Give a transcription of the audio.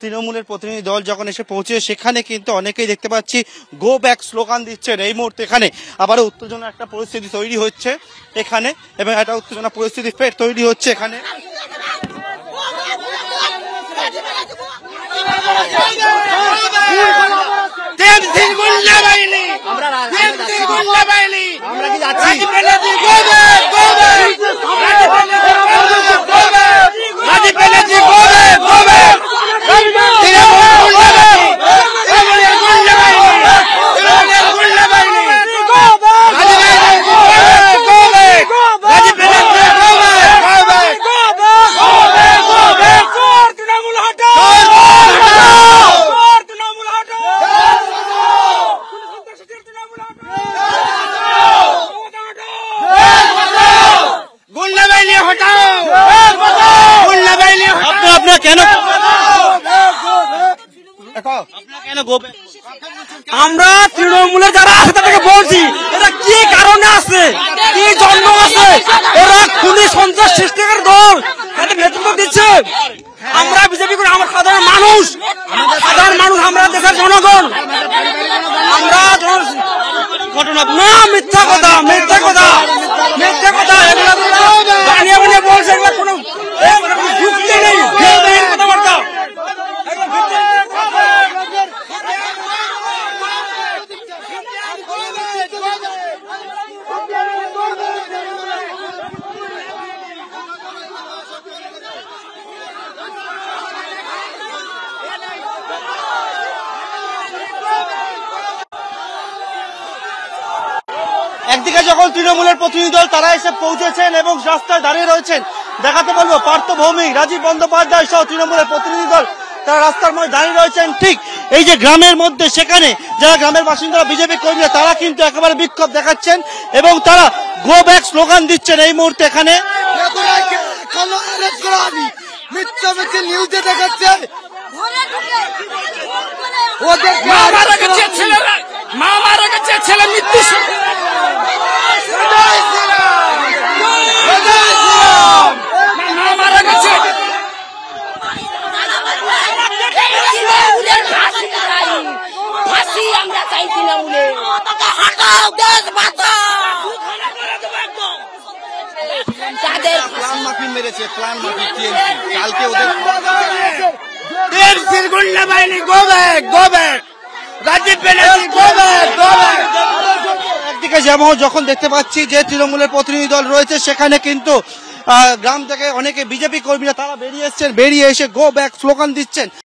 তৃণমূলের প্রতিনিধি দল যখন এসে পৌঁছে সেখানে কিন্তু অনেকেই দেখতে পাচ্ছি গো ব্যাক স্লোগান দিচ্ছেন। এই মুহূর্তে এখানে আবারও উত্তেজনা একটা পরিস্থিতি তৈরি হচ্ছে এখানে, এবং একটা উত্তেজনা পরিস্থিতি ফের তৈরি হচ্ছে এখানে। আমরা তৃণমূলের যারা আছে তাদেরকে বলছি এটা কি কারণে আছে, কি জন্ম আছে, এরা খুনি সন্ত্রাস সৃষ্টিকার দল তাদের নেতৃত্ব দিচ্ছে। আমরা বিজেপি করে আমার সাধারণ মানুষ আমরা দেশের জনগণ, আমরা ঘটনা না মিথ্যা কথা এগুলো বানিয়ে বলছে, এগুলো কোনো যুক্তি নেই, কথাবার্তা। একদিকে যখন তৃণমূলের প্রতিনিধি দল তারা এসে পৌঁছেছেন এবং রাস্তায় দাঁড়িয়ে রয়েছেন, দেখাতে বলবো পার্থ ভৌমিক, রাজীব বন্দ্যোপাধ্যায় সহ তৃণমূলের প্রতিনিধি দল তারা রাস্তার মধ্যে দাঁড়িয়ে রয়েছেন ঠিক এই যে গ্রামের মধ্যে। সেখানে যারা গ্রামের বাসিন্দারা বিজেপি কর্মীরা তারা কিন্তু একেবারে বিক্ষোভ দেখাচ্ছেন এবং তারা গো ব্যাক স্লোগান দিচ্ছেন এই মুহূর্তে এখানে। ছেলে মৃত্যু মেরেছে প্ল্যান মাফি কালকে ওদের একদিকে যেমন যখন দেখতে পাচ্ছি যে তৃণমূলের প্রতিনিধি দল রয়েছে সেখানে কিন্তু গ্রাম থেকে অনেকে বিজেপি কর্মীরা তারা বেরিয়ে এসে গো ব্যাক স্লোগান দিচ্ছেন।